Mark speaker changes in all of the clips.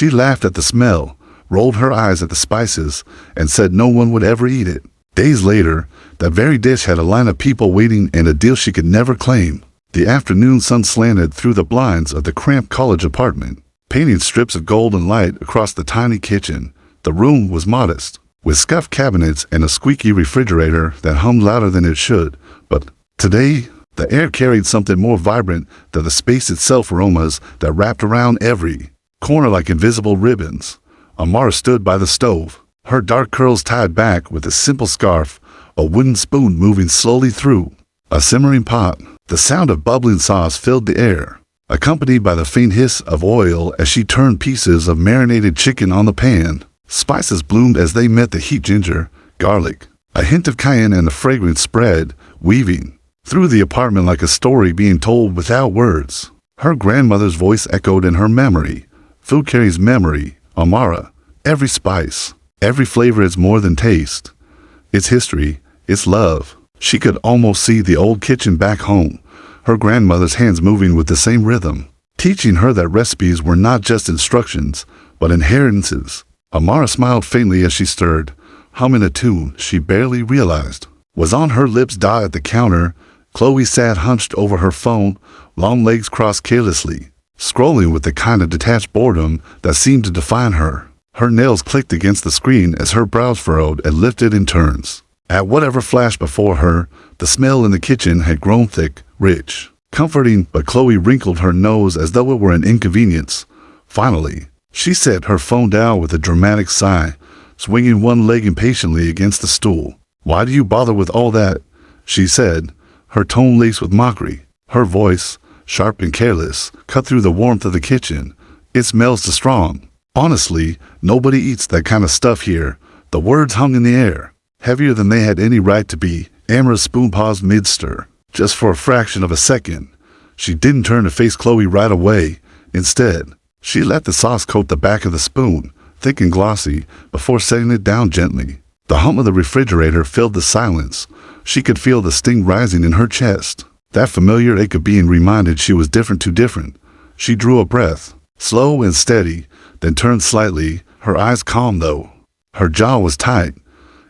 Speaker 1: She laughed at the smell, rolled her eyes at the spices, and said no one would ever eat it. Days later, that very dish had a line of people waiting and a deal she could never claim. The afternoon sun slanted through the blinds of the cramped college apartment, painting strips of golden light across the tiny kitchen. The room was modest, with scuffed cabinets and a squeaky refrigerator that hummed louder than it should. But today, the air carried something more vibrant than the space itself, aromas that wrapped around every corner like invisible ribbons. Amara stood by the stove, her dark curls tied back with a simple scarf, a wooden spoon moving slowly through a simmering pot. The sound of bubbling sauce filled the air, accompanied by the faint hiss of oil as she turned pieces of marinated chicken on the pan. Spices bloomed as they met the heat: ginger, garlic, a hint of cayenne, and the fragrance spread, weaving through the apartment like a story being told without words. Her grandmother's voice echoed in her memory. Food carries memory, Amara. Every spice, every flavor is more than taste. It's history, it's love. She could almost see the old kitchen back home, her grandmother's hands moving with the same rhythm, teaching her that recipes were not just instructions, but inheritances. Amara smiled faintly as she stirred, humming a tune she barely realized was on her lips. At the counter, Chloe sat hunched over her phone, long legs crossed carelessly, scrolling with the kind of detached boredom that seemed to define her. Her nails clicked against the screen as her brows furrowed and lifted in turns at whatever flashed before her. The smell in the kitchen had grown thick, rich, comforting, but Chloe wrinkled her nose as though it were an inconvenience. Finally, she set her phone down with a dramatic sigh, swinging one leg impatiently against the stool. "Why do you bother with all that?" she said, her tone laced with mockery. Her voice, sharp and careless, cut through the warmth of the kitchen. "It smells too strong. Honestly, nobody eats that kind of stuff here." The words hung in the air, heavier than they had any right to be. Amara's spoon paused mid-stir, just for a fraction of a second. She didn't turn to face Chloe right away. Instead, she let the sauce coat the back of the spoon, thick and glossy, before setting it down gently. The hum of the refrigerator filled the silence. She could feel the sting rising in her chest, that familiar ache of being reminded she was different, too different. She drew a breath, slow and steady, then turned slightly, her eyes calm though. Her jaw was tight.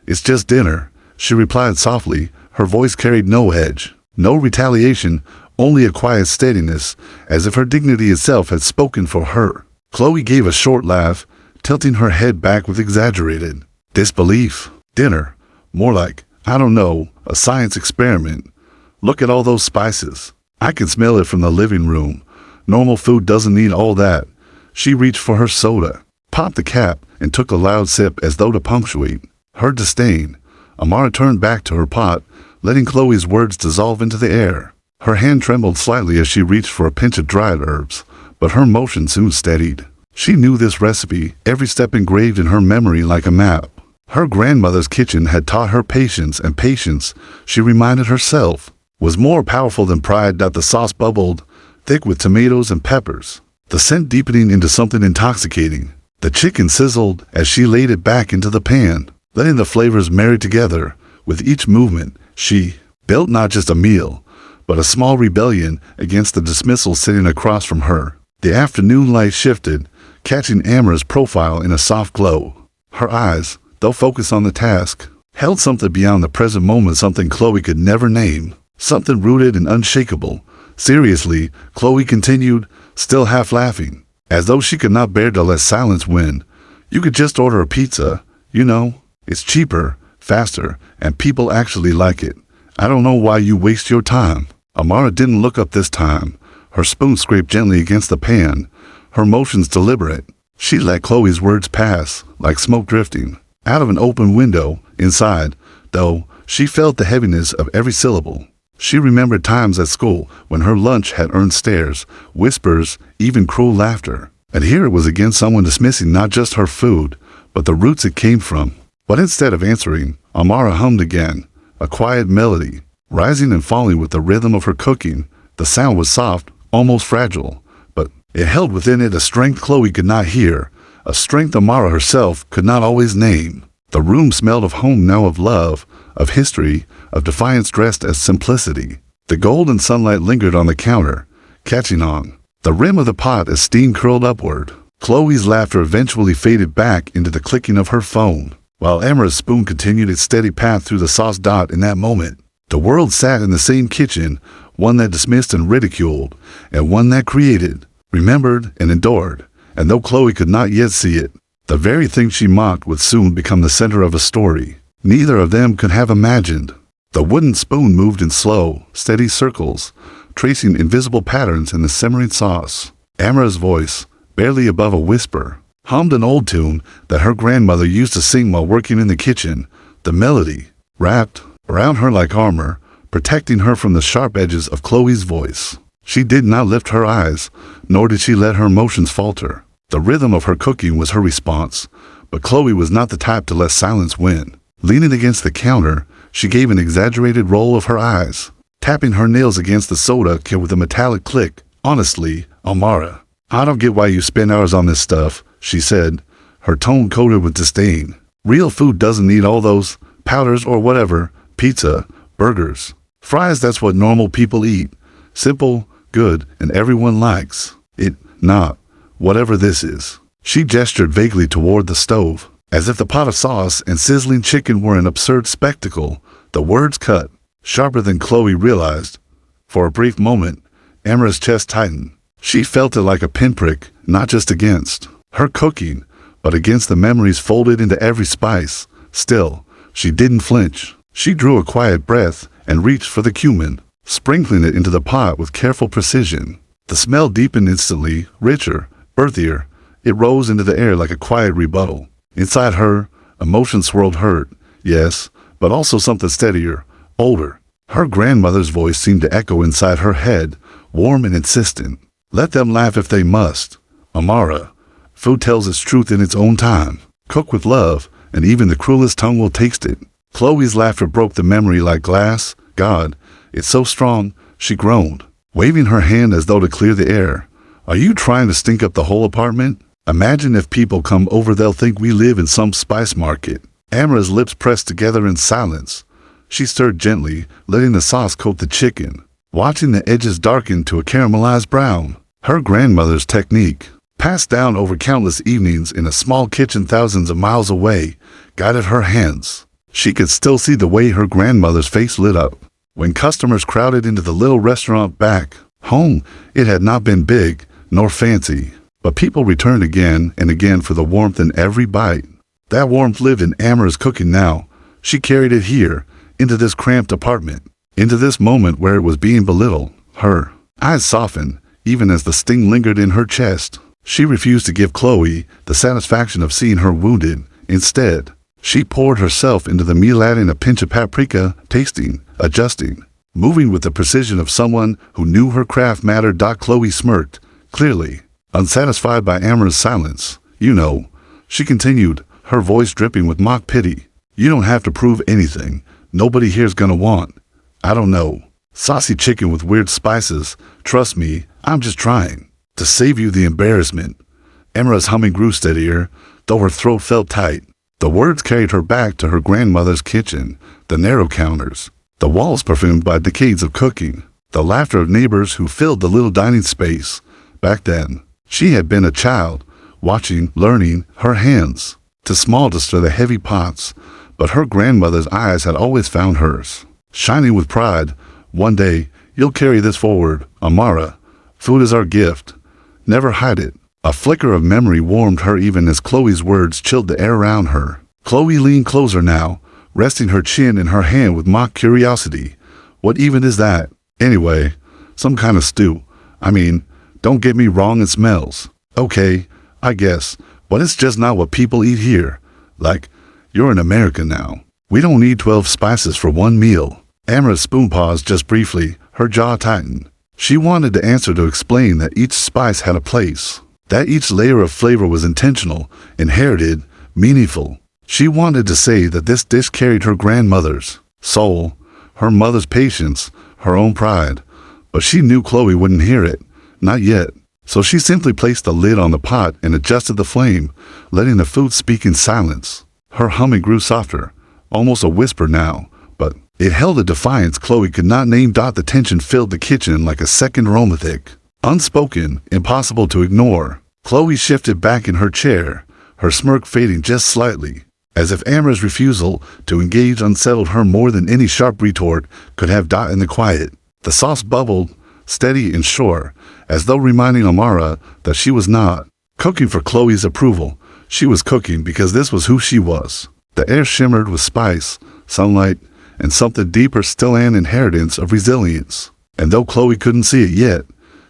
Speaker 1: "It's just dinner," she replied softly. Her voice carried no edge, no retaliation, only a quiet steadiness, as if her dignity itself had spoken for her. Chloe gave a short laugh, tilting her head back with exaggerated disbelief. "Dinner? More like, I don't know, a science experiment. Look at all those spices. I can smell it from the living room. Normal food doesn't need all that." She reached for her soda, popped the cap, and took a loud sip as though to punctuate her disdain. Amara turned back to her pot, letting Chloe's words dissolve into the air. Her hand trembled slightly as she reached for a pinch of dried herbs, but her motion soon steadied. She knew this recipe, every step engraved in her memory like a map. Her grandmother's kitchen had taught her patience, and patience, she reminded herself, was more powerful than pride. The sauce bubbled, thick with tomatoes and peppers, the scent deepening into something intoxicating. The chicken sizzled as she laid it back into the pan, letting the flavors marry together. With each movement, she built not just a meal, but a small rebellion against the dismissal sitting across from her. The afternoon light shifted, catching Amara's profile in a soft glow. Her eyes, though focused on the task, held something beyond the present moment, something Chloe could never name, something rooted and unshakable. Seriously, Chloe continued, still half laughing, as though she could not bear to let silence win. "You could just order a pizza. You know, it's cheaper, faster, and people actually like it. I don't know why you waste your time." Amara didn't look up this time. Her spoon scraped gently against the pan, her motions deliberate. She let Chloe's words pass, like smoke drifting out of an open window. Inside, though, she felt the heaviness of every syllable. She remembered times at school when her lunch had earned stares, whispers, even cruel laughter. And here it was again, someone dismissing not just her food, but the roots it came from. But instead of answering, Amara hummed again, a quiet melody, rising and falling with the rhythm of her cooking. The sound was soft, almost fragile, but it held within it a strength Chloe could not hear, a strength Amara herself could not always name. The room smelled of home now, of love, of history, of defiance dressed as simplicity. The golden sunlight lingered on the counter, catching on the rim of the pot as steam curled upward. Chloe's laughter eventually faded back into the clicking of her phone, while Amara's spoon continued its steady path through the sauce dot. In that moment, the world sat in the same kitchen, one that dismissed and ridiculed, and one that created, remembered, and endured. And though Chloe could not yet see it, the very thing she mocked would soon become the center of a story neither of them could have imagined. The wooden spoon moved in slow, steady circles, tracing invisible patterns in the simmering sauce. Amara's voice, barely above a whisper, hummed an old tune that her grandmother used to sing while working in the kitchen. The melody, wrapped around her like armor, protecting her from the sharp edges of Chloe's voice. She did not lift her eyes, nor did she let her emotions falter. The rhythm of her cooking was her response, but Chloe was not the type to let silence win. Leaning against the counter, she gave an exaggerated roll of her eyes, tapping her nails against the soda can with a metallic click. Honestly, Amara, I don't get why you spend hours on this stuff, she said, her tone coated with disdain. Real food doesn't need all those powders or whatever. Pizza, burgers, fries, that's what normal people eat. Simple, good, and everyone likes it, not whatever this is. She gestured vaguely toward the stove, as if the pot of sauce and sizzling chicken were an absurd spectacle. The words cut sharper than Chloe realized. For a brief moment, Amara's chest tightened. She felt it like a pinprick, not just against her cooking, but against the memories folded into every spice. Still, she didn't flinch. She drew a quiet breath and reached for the cumin, sprinkling it into the pot with careful precision. The smell deepened instantly, richer, earthier. It rose into the air like a quiet rebuttal. Inside her, emotion swirled hurt, yes, but also something steadier, older. Her grandmother's voice seemed to echo inside her head, warm and insistent. Let them laugh if they must. Amara, food tells its truth in its own time. Cook with love, and even the cruelest tongue will taste it. Chloe's laughter broke the memory like glass. God, it's so strong, she groaned, waving her hand as though to clear the air. Are you trying to stink up the whole apartment? Imagine if people come over, they'll think we live in some spice market. Amara's lips pressed together in silence. She stirred gently, letting the sauce coat the chicken, watching the edges darken to a caramelized brown. Her grandmother's technique, passed down over countless evenings in a small kitchen thousands of miles away, guided her hands. She could still see the way her grandmother's face lit up when customers crowded into the little restaurant back home. It had not been big, nor fancy, but people returned again and again for the warmth in every bite. That warmth lived in Amara's cooking now. She carried it here, into this cramped apartment, into this moment where it was being belittled. Her eyes softened, even as the sting lingered in her chest. She refused to give Chloe the satisfaction of seeing her wounded. Instead, she poured herself into the meal, adding a pinch of paprika, tasting, adjusting, moving with the precision of someone who knew her craft mattered. Chloe smirked, clearly unsatisfied by Amara's silence. You know, she continued, her voice dripping with mock pity. You don't have to prove anything. Nobody here's gonna want, I don't know, saucy chicken with weird spices. Trust me, I'm just trying to save you the embarrassment. Amara's humming grew steadier, though her throat felt tight. The words carried her back to her grandmother's kitchen, the narrow counters, the walls perfumed by decades of cooking, the laughter of neighbors who filled the little dining space. Back then, she had been a child, watching, learning, her hands, too small to stir the heavy pots, but her grandmother's eyes had always found hers, shining with pride. One day, you'll carry this forward, Amara. Food is our gift. Never hide it. A flicker of memory warmed her even as Chloe's words chilled the air around her. Chloe leaned closer now, resting her chin in her hand with mock curiosity. What even is that? Anyway, some kind of stew. I mean, don't get me wrong, it smells okay, I guess, but it's just not what people eat here. Like, you're in America now. We don't need 12 spices for one meal. Amara's spoon paused just briefly, her jaw tightened. She wanted the answer to explain that each spice had a place, that each layer of flavor was intentional, inherited, meaningful. She wanted to say that this dish carried her grandmother's soul, her mother's patience, her own pride. But she knew Chloe wouldn't hear it. Not yet. So she simply placed the lid on the pot and adjusted the flame, letting the food speak in silence. Her humming grew softer, almost a whisper now, but it held a defiance Chloe could not name. The tension filled the kitchen like a second aromathic, unspoken, impossible to ignore. Chloe shifted back in her chair, her smirk fading just slightly, as if Amara's refusal to engage unsettled her more than any sharp retort could have. In the quiet, the sauce bubbled, steady and sure, as though reminding Amara that she was not cooking for Chloe's approval. She was cooking because this was who she was. The air shimmered with spice, sunlight, and something deeper still, an inheritance of resilience. And though Chloe couldn't see it yet,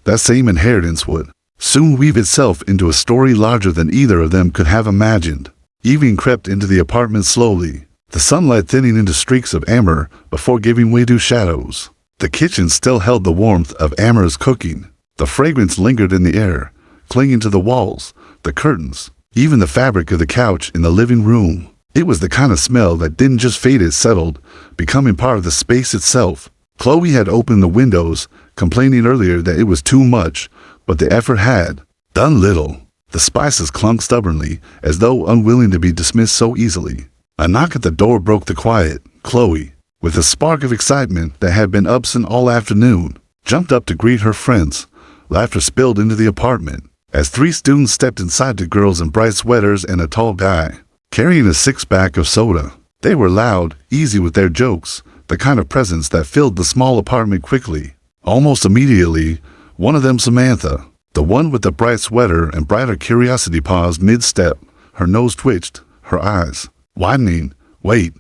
Speaker 1: that same inheritance would soon weave itself into a story larger than either of them could have imagined. Evening crept into the apartment slowly, the sunlight thinning into streaks of amber before giving way to shadows. The kitchen still held the warmth of Amara's cooking. The fragrance lingered in the air, clinging to the walls, the curtains, even the fabric of the couch in the living room. It was the kind of smell that didn't just fade, it settled, becoming part of the space itself. Chloe had opened the windows, complaining earlier that it was too much, but the effort had done little. The spices clung stubbornly, as though unwilling to be dismissed so easily. A knock at the door broke the quiet. Chloe, with a spark of excitement that had been absent all afternoon, jumped up to greet her friends. Laughter spilled into the apartment as 3 students stepped inside, the girls in bright sweaters and a tall guy carrying a 6-pack of soda. They were loud, easy with their jokes, the kind of presence that filled the small apartment quickly. Almost immediately, one of them, Samantha, the one with the bright sweater and brighter curiosity, paused mid-step. Her nose twitched, her eyes widening. "Wait,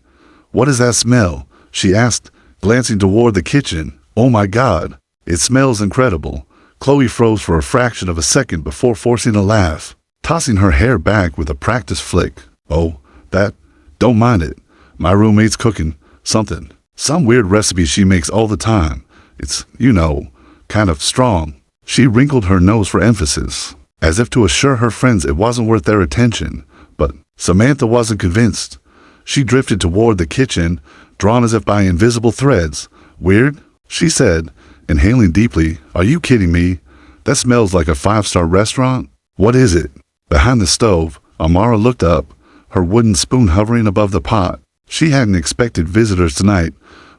Speaker 1: what is that smell?" she asked, glancing toward the kitchen. "Oh my God, it smells incredible." Chloe froze for a fraction of a second before forcing a laugh, tossing her hair back with a practiced flick. "Oh, that, don't mind it. My roommate's cooking something. Some weird recipe she makes all the time. It's, kind of strong." She wrinkled her nose for emphasis, as if to assure her friends it wasn't worth their attention. But Samantha wasn't convinced. She drifted toward the kitchen, drawn as if by invisible threads. "Weird?" she said, inhaling deeply. "Are you kidding me? That smells like a 5-star restaurant." "What is it?" Behind the stove, Amara looked up, her wooden spoon hovering above the pot. She hadn't expected visitors tonight,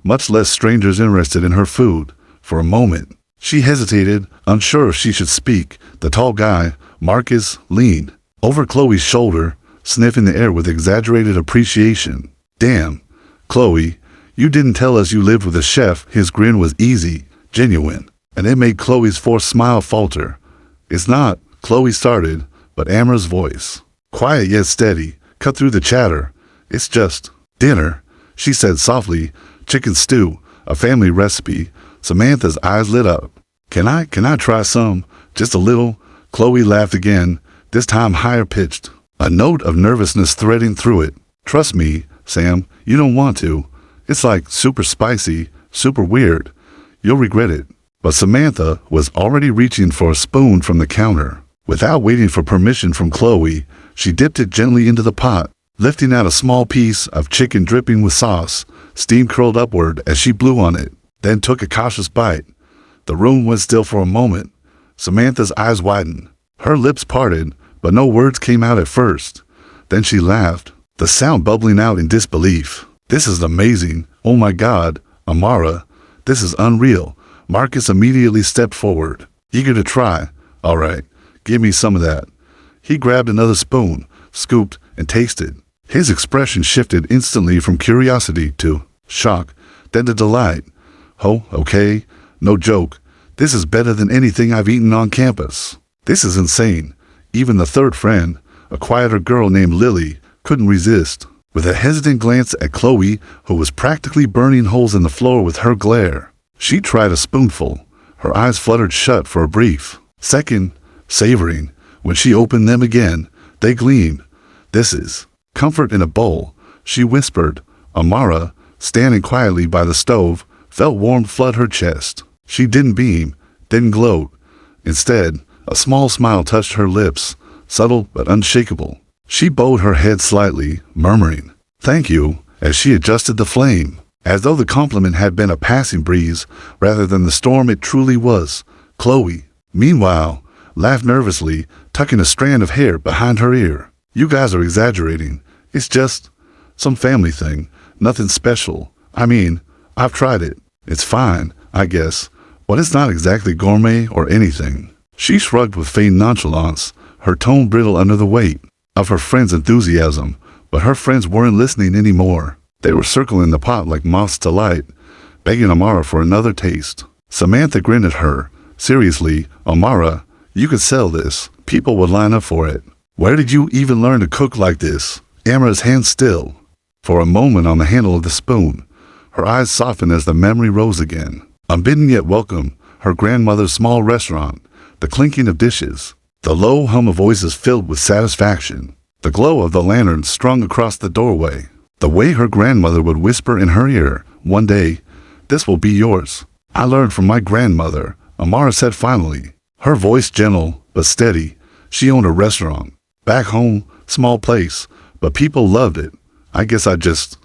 Speaker 1: much less strangers interested in her food. For a moment, she hesitated, unsure if she should speak. The tall guy, Marcus, leaned over Chloe's shoulder, sniffing the air with exaggerated appreciation. "Damn, Chloe, you didn't tell us you lived with a chef." His grin was easy, genuine, and it made Chloe's forced smile falter. "It's not," Chloe started, but Amara's voice, quiet yet steady, cut through the chatter. "It's just dinner," she said softly. "Chicken stew, a family recipe." Samantha's eyes lit up. Can I try some? Just a little?" Chloe laughed again, this time higher pitched, a note of nervousness threading through it. "Trust me, Sam, you don't want to. It's like super spicy, super weird. You'll regret it." But Samantha was already reaching for a spoon from the counter. Without waiting for permission from Chloe, she dipped it gently into the pot, lifting out a small piece of chicken dripping with sauce. Steam curled upward as she blew on it, then took a cautious bite. The room went still for a moment. Samantha's eyes widened. Her lips parted, but no words came out at first. Then she laughed, the sound bubbling out in disbelief. "This is amazing. Oh my God, Amara, this is unreal." Marcus immediately stepped forward, eager to try. "All right, give me some of that." He grabbed another spoon, scooped, and tasted. His expression shifted instantly from curiosity to shock, then to delight. "Oh, okay, no joke. This is better than anything I've eaten on campus. This is insane." Even the third friend, a quieter girl named Lily, couldn't resist. With a hesitant glance at Chloe, who was practically burning holes in the floor with her glare, she tried a spoonful. Her eyes fluttered shut for a brief second, savoring. When she opened them again, they gleamed. "This is comfort in a bowl," she whispered. Amara, standing quietly by the stove, felt warmth flood her chest. She didn't beam, didn't gloat. Instead, a small smile touched her lips, subtle but unshakable. She bowed her head slightly, murmuring, "Thank you," as she adjusted the flame, as though the compliment had been a passing breeze rather than the storm it truly was. Chloe, meanwhile, laughed nervously, tucking a strand of hair behind her ear. "You guys are exaggerating. It's just some family thing, nothing special. I mean, I've tried it. It's fine, I guess, but it's not exactly gourmet or anything." She shrugged with feigned nonchalance, her tone brittle under the weight of her friends' enthusiasm, but her friends weren't listening anymore. They were circling the pot like moths to light, begging Amara for another taste. Samantha grinned at her. Seriously, Amara, you could sell this. People would line up for it. Where did you even learn to cook like this? Amara's hands still for a moment on the handle of the spoon. Her eyes softened as the memory rose again. Unbidden yet welcome, her grandmother's small restaurant, the clinking of dishes, the low hum of voices filled with satisfaction, the glow of the lanterns strung across the doorway, the way her grandmother would whisper in her ear, "One day, this will be yours." "I learned from my grandmother," Amara said finally, her voice gentle but steady. She owned a restaurant. Back home, small place, but people loved it. "I guess I just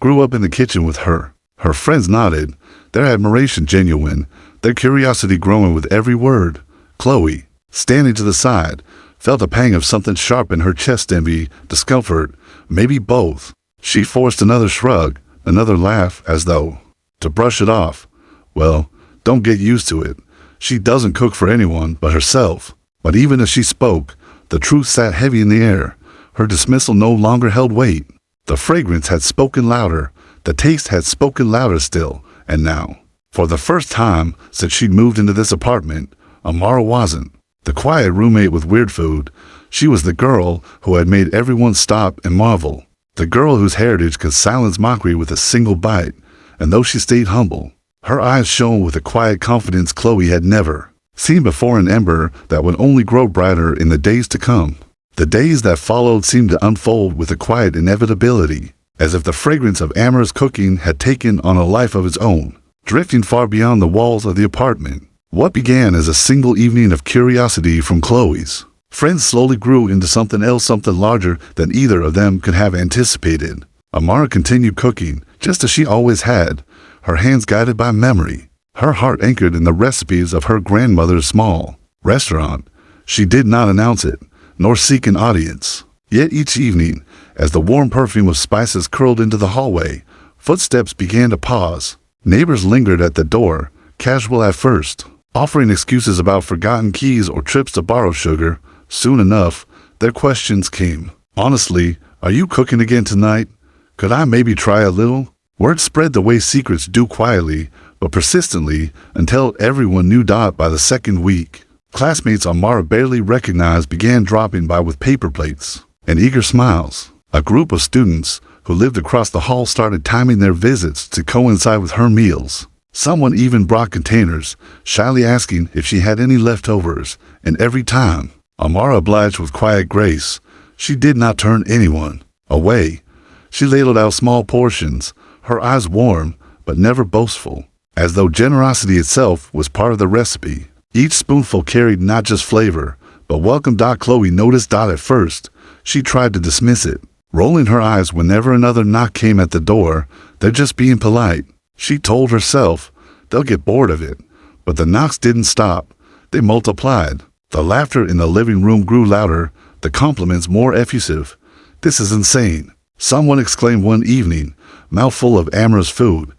Speaker 1: grew up in the kitchen with her." Her friends nodded, their admiration genuine, their curiosity growing with every word. Chloe, standing to the side, felt a pang of something sharp in her chest, envy, discomfort, maybe both. She forced another shrug, another laugh, as though to brush it off. "Well, don't get used to it. She doesn't cook for anyone but herself." But even as she spoke, the truth sat heavy in the air. Her dismissal no longer held weight. The fragrance had spoken louder. The taste had spoken louder still. And now, for the first time since she'd moved into this apartment, Amara wasn't the quiet roommate with weird food. She was the girl who had made everyone stop and marvel. The girl whose heritage could silence mockery with a single bite. And though she stayed humble, her eyes shone with a quiet confidence Chloe had never seen before, an ember that would only grow brighter in the days to come. The days that followed seemed to unfold with a quiet inevitability, as if the fragrance of Amara's cooking had taken on a life of its own, drifting far beyond the walls of the apartment. What began as a single evening of curiosity from Chloe's friends slowly grew into something else, something larger than either of them could have anticipated. Amara continued cooking, just as she always had, her hands guided by memory, her heart anchored in the recipes of her grandmother's small restaurant. She did not announce it, nor seek an audience. Yet each evening, as the warm perfume of spices curled into the hallway, footsteps began to pause. Neighbors lingered at the door, casual at first, offering excuses about forgotten keys or trips to borrow sugar. Soon enough, their questions came. "Honestly, are you cooking again tonight? Could I maybe try a little?" Word spread the way secrets do, quietly but persistently, until everyone knew Dot by the second week. Classmates Amara barely recognized began dropping by with paper plates and eager smiles. A group of students who lived across the hall started timing their visits to coincide with her meals. Someone even brought containers, shyly asking if she had any leftovers, and every time, Amara obliged with quiet grace. She did not turn anyone away. She ladled out small portions, her eyes warm but never boastful, as though generosity itself was part of the recipe. Each spoonful carried not just flavor, but welcome. Chloe noticed Dot at first. She tried to dismiss it, rolling her eyes whenever another knock came at the door. "They're just being polite," she told herself. "They'll get bored of it." But the knocks didn't stop. They multiplied. The laughter in the living room grew louder, the compliments more effusive. "This is insane," someone exclaimed one evening, mouthful of Amara's food.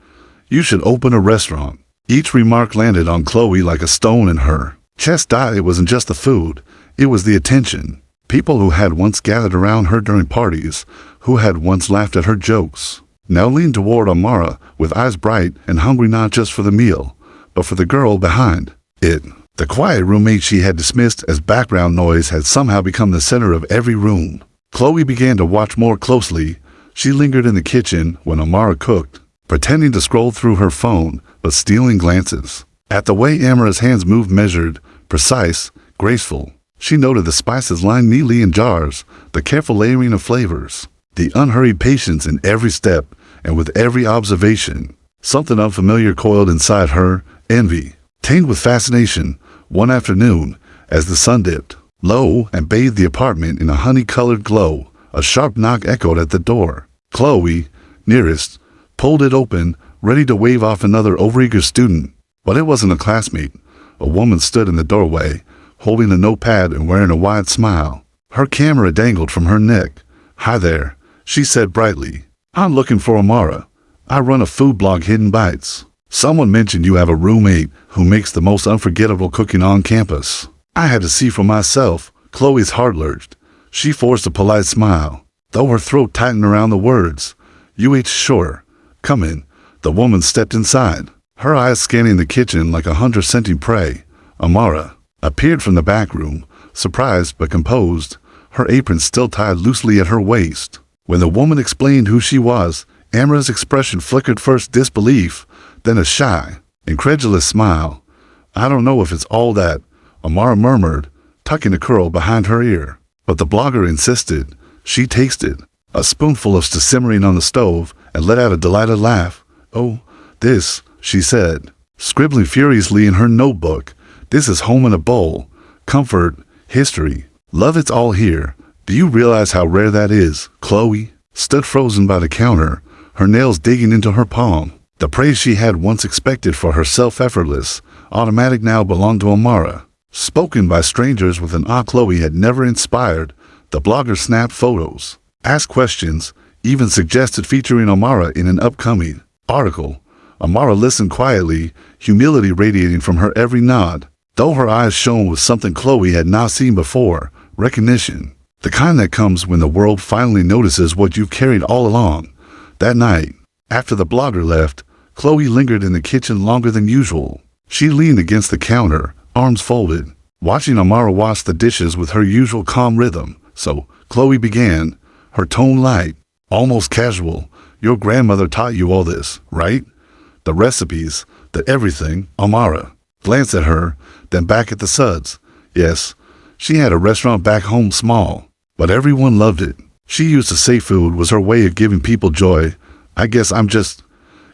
Speaker 1: "You should open a restaurant." Each remark landed on Chloe like a stone in her chest. It wasn't just the food, it was the attention. People who had once gathered around her during parties, who had once laughed at her jokes, now leaned toward Amara with eyes bright and hungry, not just for the meal, but for the girl behind it. The quiet roommate she had dismissed as background noise had somehow become the center of every room. Chloe began to watch more closely. She lingered in the kitchen when Amara cooked, pretending to scroll through her phone, but stealing glances at the way Amara's hands moved, measured, precise, graceful. She noted the spices lined neatly in jars, the careful layering of flavors, the unhurried patience in every step, and with every observation, something unfamiliar coiled inside her, envy, tinged with fascination. One afternoon, as the sun dipped low and bathed the apartment in a honey-colored glow, a sharp knock echoed at the door. Chloe, nearest, pulled it open, ready to wave off another overeager student. But it wasn't a classmate. A woman stood in the doorway, holding a notepad and wearing a wide smile. Her camera dangled from her neck. "Hi there," she said brightly. "I'm looking for Amara. I run a food blog, Hidden Bites. Someone mentioned you have a roommate who makes the most unforgettable cooking on campus." I had to see for myself, Chloe's heart lurched. She forced a polite smile, though her throat tightened around the words. "You ate sure. Come in." The woman stepped inside, her eyes scanning the kitchen like a hunter scenting prey. Amara appeared from the back room, surprised but composed, her apron still tied loosely at her waist. When the woman explained who she was, Amara's expression flickered first disbelief, then a shy, incredulous smile. "I don't know if it's all that," Amara murmured, tucking a curl behind her ear. But the blogger insisted. She tasted a spoonful of simmering on the stove and let out a delighted laugh. "Oh, this," she said, scribbling furiously in her notebook. "This is home in a bowl. Comfort, history, love, it's all here. Do you realize how rare that is?" Chloe stood frozen by the counter, her nails digging into her palm. The praise she had once expected for herself, effortless, automatic, now belonged to Amara. Spoken by strangers with an awe Chloe had never inspired, the blogger snapped photos, asked questions, even suggested featuring Amara in an upcoming article. Amara listened quietly, humility radiating from her every nod, though her eyes shone with something Chloe had not seen before: recognition. The kind that comes when the world finally notices what you've carried all along. That night, after the blogger left, Chloe lingered in the kitchen longer than usual. She leaned against the counter, arms folded, watching Amara wash the dishes with her usual calm rhythm. "So," Chloe began, her tone light, almost casual, "your grandmother taught you all this, right? The recipes, the everything." Amara glanced at her, then back at the suds. "Yes, she had a restaurant back home, small, but everyone loved it. She used to say food was her way of giving people joy. I guess I'm just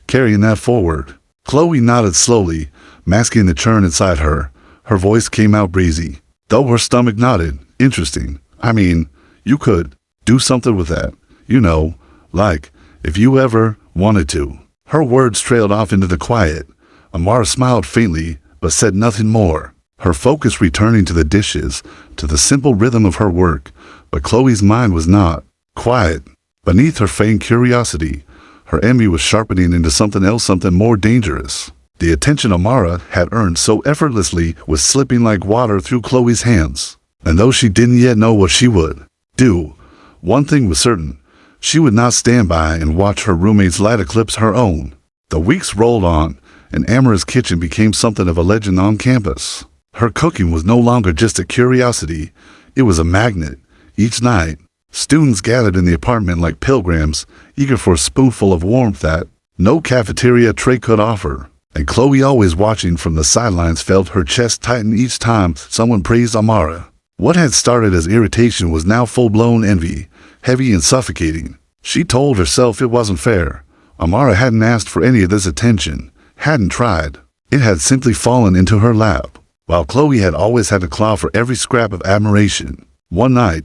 Speaker 1: carrying that forward." Chloe nodded slowly, masking the churn inside her. Her voice came out breezy, though her stomach nodded. "Interesting. I mean, you could do something with that, you know, like, if you ever wanted to." Her words trailed off into the quiet. Amara smiled faintly, but said nothing more, her focus returning to the dishes, to the simple rhythm of her work. But Chloe's mind was not quiet. Beneath her feigned curiosity, her envy was sharpening into something else, something more dangerous. The attention Amara had earned so effortlessly was slipping like water through Chloe's hands. And though she didn't yet know what she would do, one thing was certain: she would not stand by and watch her roommate's light eclipse her own. The weeks rolled on, and Amara's kitchen became something of a legend on campus. Her cooking was no longer just a curiosity, it was a magnet. Each night, students gathered in the apartment like pilgrims, eager for a spoonful of warmth that no cafeteria tray could offer. And Chloe, always watching from the sidelines, felt her chest tighten each time someone praised Amara. What had started as irritation was now full-blown envy, heavy and suffocating. She told herself it wasn't fair. Amara hadn't asked for any of this attention, hadn't tried. It had simply fallen into her lap, while Chloe had always had to claw for every scrap of admiration. One night,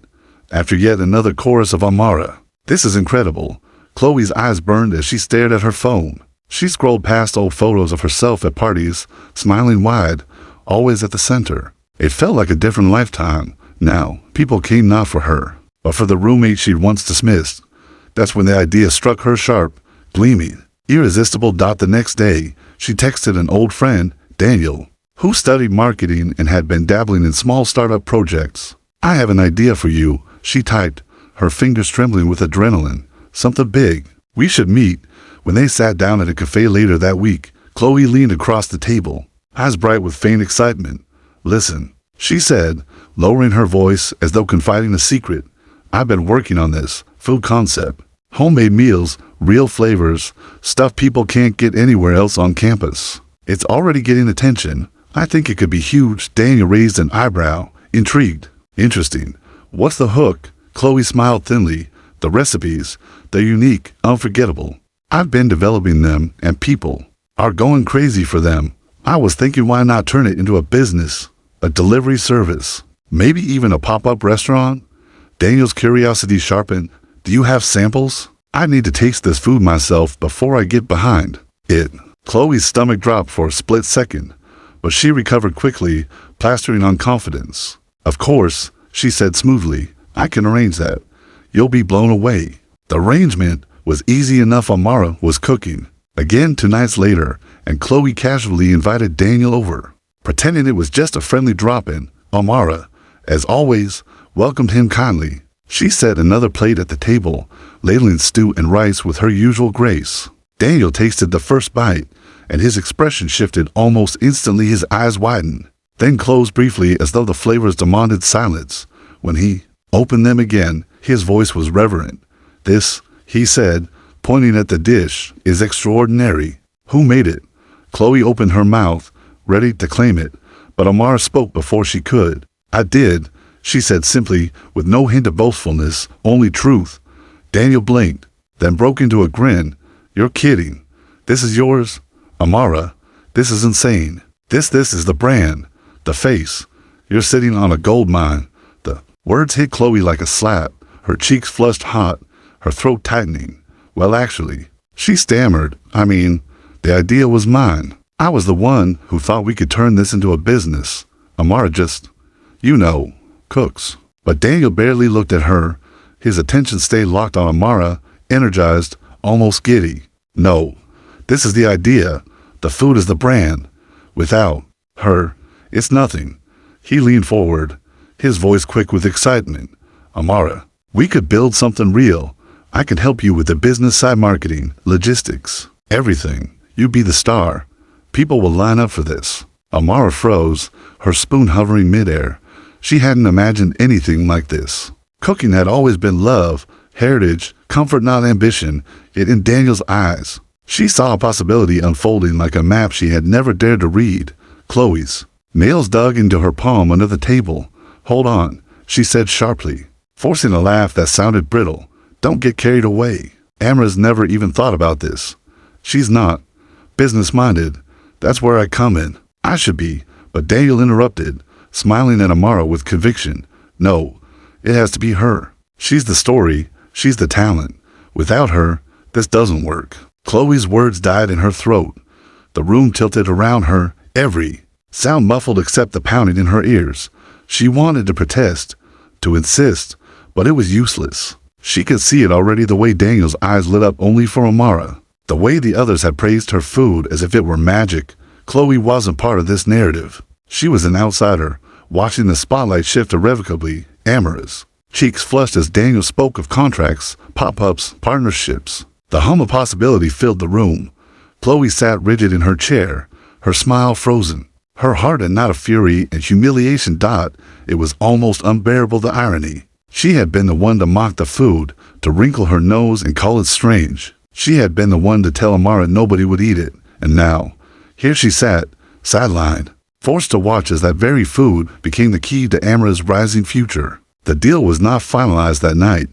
Speaker 1: after yet another chorus of Amara, "This is incredible," Chloe's eyes burned as she stared at her phone. She scrolled past old photos of herself at parties, smiling wide, always at the center. It felt like a different lifetime. Now, people came not for her, but for the roommate she'd once dismissed. That's when the idea struck her sharp, gleaming, irresistible. The next day, she texted an old friend, Daniel, who studied marketing and had been dabbling in small startup projects. "I have an idea for you," she typed, her fingers trembling with adrenaline. "Something big. We should meet." When they sat down at a cafe later that week, Chloe leaned across the table, eyes bright with faint excitement. "Listen," she said, lowering her voice as though confiding a secret. "I've been working on this food concept. Homemade meals, real flavors, stuff people can't get anywhere else on campus. It's already getting attention. I think it could be huge." Daniel raised an eyebrow, intrigued. "Interesting. What's the hook?" Chloe smiled thinly. "The recipes. They're unique, unforgettable. I've been developing them, and people are going crazy for them. I was thinking, why not turn it into a business, a delivery service, maybe even a pop-up restaurant?" Daniel's curiosity sharpened. "Do you have samples? I need to taste this food myself before I get behind it." Chloe's stomach dropped for a split second, but she recovered quickly, plastering on confidence. "Of course," she said smoothly. "I can arrange that. You'll be blown away." The arrangement was easy enough. Amara was cooking again 2 nights later, and Chloe casually invited Daniel over, pretending it was just a friendly drop-in. Amara as always, welcomed him kindly. She set another plate at the table, ladling stew and rice with her usual grace. Daniel tasted the first bite, and his expression shifted almost instantly. His eyes widened, then closed briefly as though the flavors demanded silence. When he opened them again, his voice was reverent. "This," he said, pointing at the dish, "is extraordinary. Who made it?" Chloe opened her mouth, ready to claim it, but Amara spoke before she could. "I did," she said simply, with no hint of boastfulness, only truth. Daniel blinked, then broke into a grin. "You're kidding. This is yours? Amara, this is insane. This is the brand, the face. You're sitting on a gold mine." The words hit Chloe like a slap, her cheeks flushed hot, her throat tightening. "Well, actually," she stammered, the idea was mine. I was the one who thought we could turn this into a business. Amara just, cooks." But Daniel barely looked at her. His attention stayed locked on Amara, energized, almost giddy. "No, this is the idea. The food is the brand. Without her, it's nothing." He leaned forward, his voice quick with excitement. "Amara, we could build something real. I can help you with the business side, marketing, logistics, everything. You be the star. People will line up for this." Amara froze, her spoon hovering midair. She hadn't imagined anything like this. Cooking had always been love, heritage, comfort, not ambition, yet in Daniel's eyes, she saw a possibility unfolding like a map she had never dared to read. Chloe's nails dug into her palm under the table. "Hold on," she said sharply, forcing a laugh that sounded brittle. "Don't get carried away. Amara's never even thought about this. She's not business-minded. That's where I come in. I should be." But Daniel interrupted, smiling at Amara with conviction. "No, it has to be her. She's the story. She's the talent. Without her, this doesn't work." Chloe's words died in her throat. The room tilted around her, every sound muffled except the pounding in her ears. She wanted to protest, to insist, but it was useless. She could see it already, the way Daniel's eyes lit up only for Amara. The way the others had praised her food as if it were magic. Chloe wasn't part of this narrative. She was an outsider, watching the spotlight shift irrevocably. Amara's cheeks flushed as Daniel spoke of contracts, pop-ups, partnerships. The hum of possibility filled the room. Chloe sat rigid in her chair, her smile frozen. Her heart had not of fury and humiliation. It was almost unbearable, the irony. She had been the one to mock the food, to wrinkle her nose and call it strange. She had been the one to tell Amara nobody would eat it. And now, here she sat, sidelined, forced to watch as that very food became the key to Amara's rising future. The deal was not finalized that night,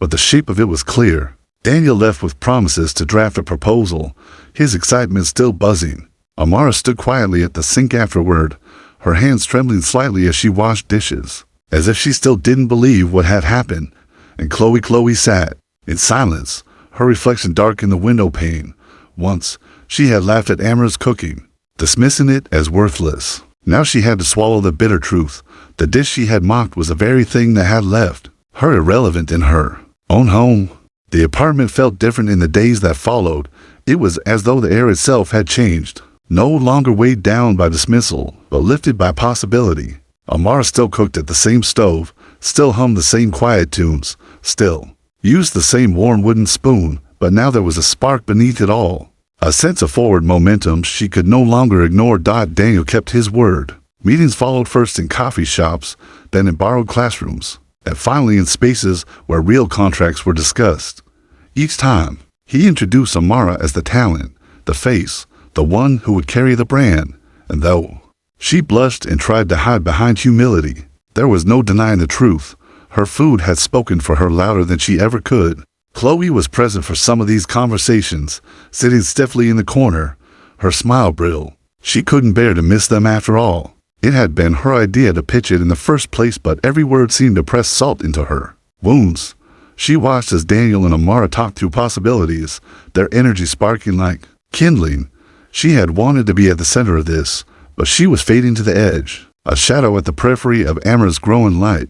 Speaker 1: but the shape of it was clear. Daniel left with promises to draft a proposal, his excitement still buzzing. Amara stood quietly at the sink afterward, her hands trembling slightly as she washed dishes, as if she still didn't believe what had happened. And Chloe sat, in silence, her reflection dark in the window pane. Once, she had laughed at Amara's cooking, dismissing it as worthless. Now she had to swallow the bitter truth. The dish she had mocked was the very thing that had left her irrelevant in her own home. The apartment felt different in the days that followed. It was as though the air itself had changed, no longer weighed down by dismissal, but lifted by possibility. Amara still cooked at the same stove, still hummed the same quiet tunes, still used the same warm wooden spoon, but now there was a spark beneath it all. A sense of forward momentum she could no longer ignore. Daniel kept his word. Meetings followed, first in coffee shops, then in borrowed classrooms, and finally in spaces where real contracts were discussed. Each time, he introduced Amara as the talent, the face, the one who would carry the brand. And though she blushed and tried to hide behind humility, there was no denying the truth. Her food had spoken for her louder than she ever could. Chloe was present for some of these conversations, sitting stiffly in the corner, her smile brittle. She couldn't bear to miss them after all. It had been her idea to pitch it in the first place, but every word seemed to press salt into her wounds. She watched as Daniel and Amara talked through possibilities, their energy sparking like kindling. She had wanted to be at the center of this, but she was fading to the edge, a shadow at the periphery of Amara's growing light.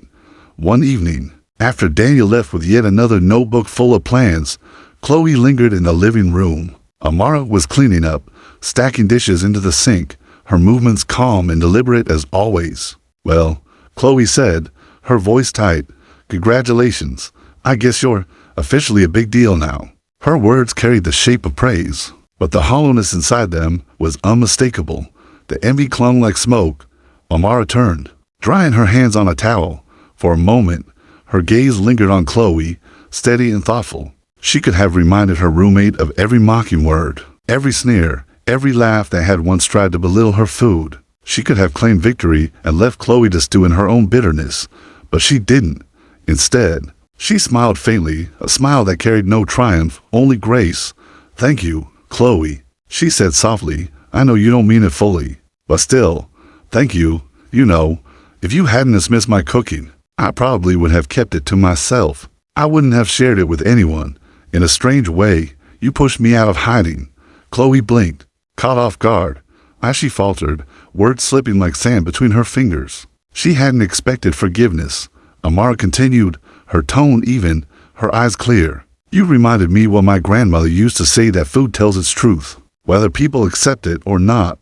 Speaker 1: One evening, after Daniel left with yet another notebook full of plans, Chloe lingered in the living room. Amara was cleaning up, stacking dishes into the sink, her movements calm and deliberate as always. Well, Chloe said, her voice tight. Congratulations. I guess you're officially a big deal now. Her words carried the shape of praise, but the hollowness inside them was unmistakable. The envy clung like smoke. Amara turned, drying her hands on a towel. For a moment, her gaze lingered on Chloe, steady and thoughtful. She could have reminded her roommate of every mocking word, every sneer, every laugh that had once tried to belittle her food. She could have claimed victory and left Chloe to stew in her own bitterness, but she didn't. Instead, she smiled faintly, a smile that carried no triumph, only grace. Thank you, Chloe, she said softly. I know you don't mean it fully, but still, thank you. You know, if you hadn't dismissed my cooking, I probably would have kept it to myself. I wouldn't have shared it with anyone. In a strange way, you pushed me out of hiding. Chloe blinked, caught off guard. As she faltered, words slipping like sand between her fingers. She hadn't expected forgiveness. Amara continued, her tone even, her eyes clear. You reminded me what my grandmother used to say, that food tells its truth, whether people accept it or not.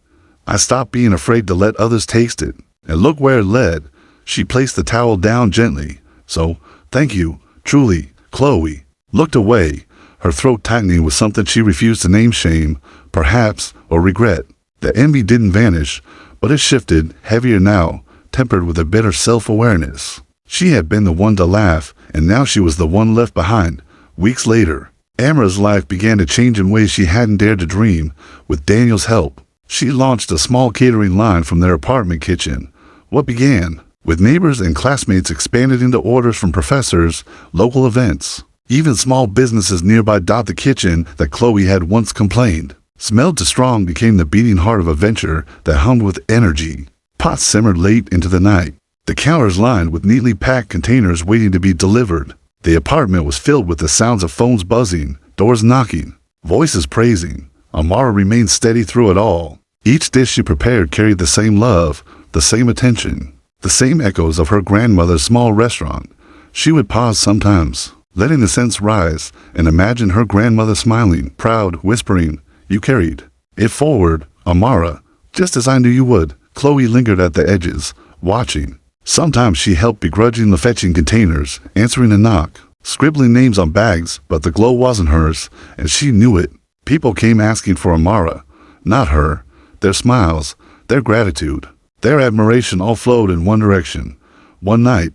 Speaker 1: I stopped being afraid to let others taste it. And look where it led. She placed the towel down gently. So, thank you, truly. Chloe looked away, her throat tightening with something she refused to name: shame, perhaps, or regret. The envy didn't vanish, but it shifted, heavier now, tempered with a bitter self-awareness. She had been the one to laugh, and now she was the one left behind. Weeks later, Amara's life began to change in ways she hadn't dared to dream. With Daniel's help, she launched a small catering line from their apartment kitchen. What began with neighbors and classmates expanded into orders from professors, local events. Even small businesses nearby dot the kitchen that Chloe had once complained. Smelled too strong became the beating heart of a venture that hummed with energy. Pots simmered late into the night. The counters lined with neatly packed containers waiting to be delivered. The apartment was filled with the sounds of phones buzzing, doors knocking, voices praising. Amara remained steady through it all. Each dish she prepared carried the same love, the same attention, the same echoes of her grandmother's small restaurant. She would pause sometimes, letting the scents rise, and imagine her grandmother smiling, proud, whispering, "You carried it forward, Amara, just as I knew you would." Chloe lingered at the edges, watching. Sometimes she helped begrudgingly fetching containers, answering a knock, scribbling names on bags, but the glow wasn't hers, and she knew it. People came asking for Amara, not her. Their smiles, their gratitude, their admiration all flowed in one direction. One night,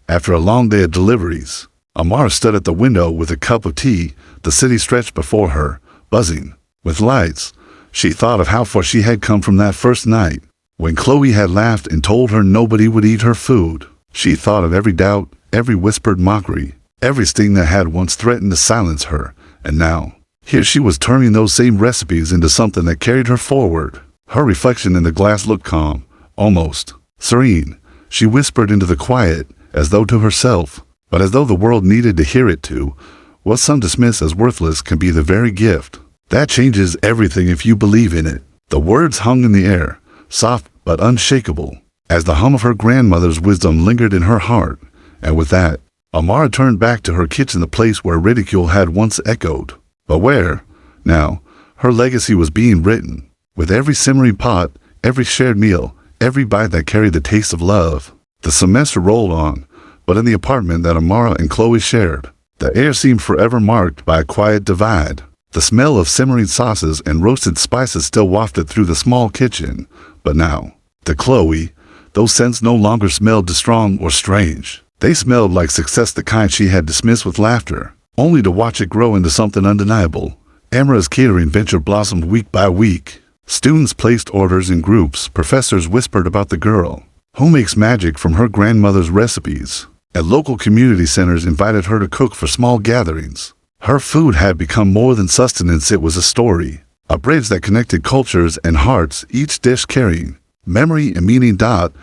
Speaker 1: after a long day of deliveries, Amara stood at the window with a cup of tea. The city stretched before her, buzzing with lights. She thought of how far she had come from that first night, when Chloe had laughed and told her nobody would eat her food. She thought of every doubt, every whispered mockery, every sting that had once threatened to silence her. And now, here she was turning those same recipes into something that carried her forward. Her reflection in the glass looked calm, almost serene. She whispered into the quiet, as though to herself, but as though the world needed to hear it too. What some dismiss as worthless can be the very gift that changes everything if you believe in it. The words hung in the air, soft but unshakable, as the hum of her grandmother's wisdom lingered in her heart. And with that, Amara turned back to her kitchen, the place where ridicule had once echoed. But where, now, her legacy was being written. With every simmering pot, every shared meal, every bite that carried the taste of love. The semester rolled on, but in the apartment that Amara and Chloe shared, the air seemed forever marked by a quiet divide. The smell of simmering sauces and roasted spices still wafted through the small kitchen, but now, to Chloe, those scents no longer smelled too strong or strange. They smelled like success, the kind she had dismissed with laughter, only to watch it grow into something undeniable. Amara's catering venture blossomed week by week. Students placed orders in groups, professors whispered about the girl who makes magic from her grandmother's recipes, and local community centers invited her to cook for small gatherings. Her food had become more than sustenance, it was a story, a bridge that connected cultures and hearts, each dish carrying memory and meaning.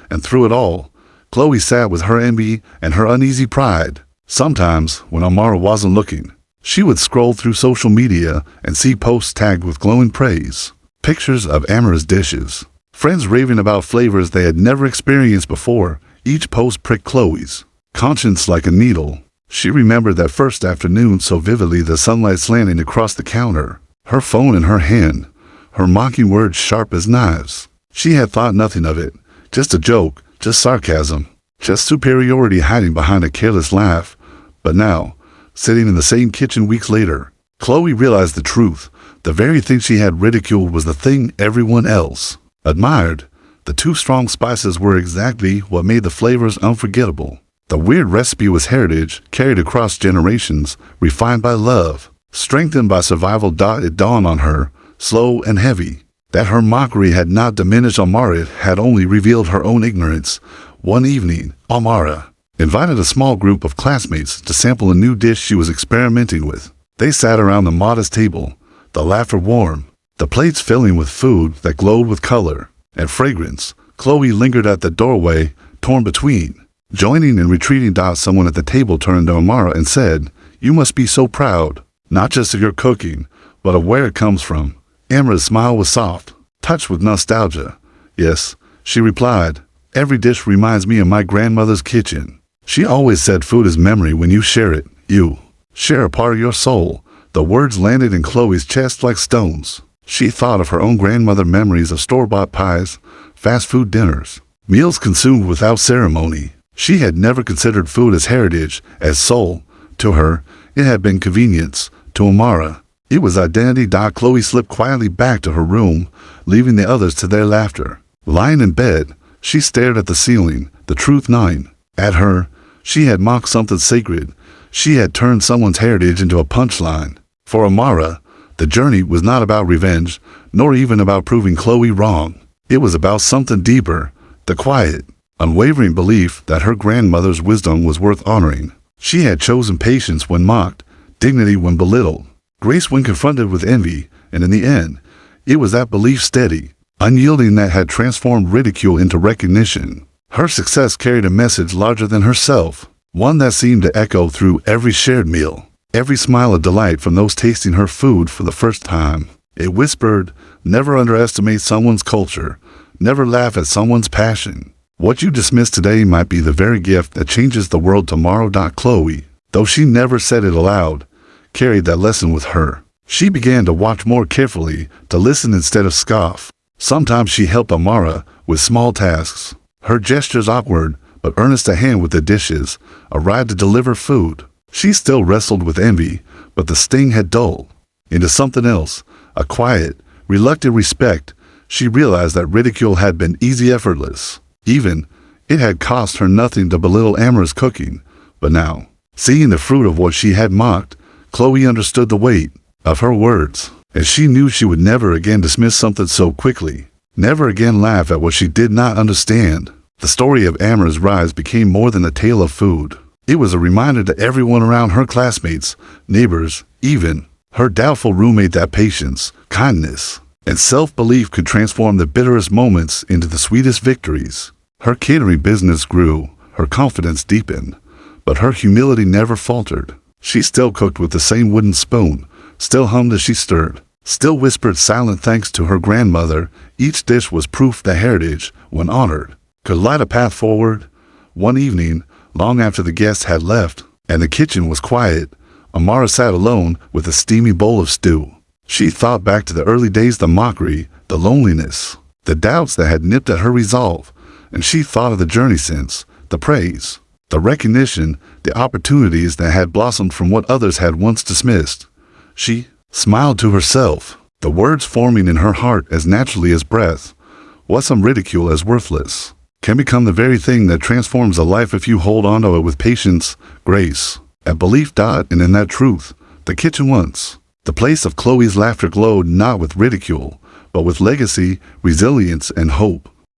Speaker 1: And through it all, Chloe sat with her envy and her uneasy pride. Sometimes, when Amara wasn't looking, she would scroll through social media and see posts tagged with glowing praise, pictures of Amara's dishes, friends raving about flavors they had never experienced before. Each post pricked Chloe's conscience like a needle. She remembered that first afternoon so vividly, the sunlight slanting across the counter, her phone in her hand, her mocking words sharp as knives. She had thought nothing of it, just a joke, just sarcasm. Just superiority hiding behind a careless laugh. But now, sitting in the same kitchen weeks later, Chloe realized the truth. The very thing she had ridiculed was the thing everyone else admired. The two strong spices were exactly what made the flavors unforgettable. The weird recipe was heritage, carried across generations, refined by love, strengthened by survival. It dawned on her, slow and heavy, that her mockery had not diminished Amara, it had only revealed her own ignorance. One evening, Amara invited a small group of classmates to sample a new dish she was experimenting with. They sat around the modest table, the laughter warm, the plates filling with food that glowed with color and fragrance. Chloe lingered at the doorway, torn between joining and retreating. Someone at the table turned to Amara and said, "You must be so proud, not just of your cooking, but of where it comes from." Amara's smile was soft, touched with nostalgia. "Yes," she replied, "every dish reminds me of my grandmother's kitchen. She always said food is memory. When you share it, you share a part of your soul." The words landed in Chloe's chest like stones. She thought of her own grandmother, memories of store-bought pies, fast food dinners, meals consumed without ceremony. She had never considered food as heritage, as soul. To her, it had been convenience. To Amara, it was identity. Chloe slipped quietly back to her room, leaving the others to their laughter. Lying in bed, she stared at the ceiling, the truth gnawing at her. She had mocked something sacred. She had turned someone's heritage into a punchline. For Amara, the journey was not about revenge, nor even about proving Chloe wrong. It was about something deeper, the quiet, unwavering belief that her grandmother's wisdom was worth honoring. She had chosen patience when mocked, dignity when belittled, grace when confronted with envy, and in the end, it was that belief, steady, unyielding, that had transformed ridicule into recognition. Her success carried a message larger than herself, one that seemed to echo through every shared meal, every smile of delight from those tasting her food for the first time. It whispered, "Never underestimate someone's culture. Never laugh at someone's passion. What you dismiss today might be the very gift that changes the world tomorrow." Chloe, though she never said it aloud, carried that lesson with her. She began to watch more carefully, to listen instead of scoff. Sometimes she helped Amara with small tasks, her gestures awkward but earnest, a hand with the dishes, a ride to deliver food. She still wrestled with envy, but the sting had dulled into something else, a quiet, reluctant respect. She realized that ridicule had been easy, effortless. Even, it had cost her nothing to belittle Amara's cooking. But now, seeing the fruit of what she had mocked, Chloe understood the weight of her words, and she knew she would never again dismiss something so quickly, never again laugh at what she did not understand. The story of Amara's rise became more than a tale of food. It was a reminder to everyone around her, classmates, neighbors, even her doubtful roommate, that patience, kindness, and self-belief could transform the bitterest moments into the sweetest victories. Her catering business grew, her confidence deepened, but her humility never faltered. She still cooked with the same wooden spoon, still hummed as she stirred, still whispered silent thanks to her grandmother. Each dish was proof that heritage, when honored, could light a path forward. One evening, long after the guests had left, and the kitchen was quiet, Amara sat alone with a steamy bowl of stew. She thought back to the early days, the mockery, the loneliness, the doubts that had nipped at her resolve, and she thought of the journey since, the praise, the recognition, the opportunities that had blossomed from what others had once dismissed. She smiled to herself, the words forming in her heart as naturally as breath. What some ridicule as worthless can become the very thing that transforms a life if you hold on to it with patience, grace, and belief. And in that truth, the kitchen once, the place of Chloe's laughter glowed not with ridicule, but with legacy, resilience, and hope.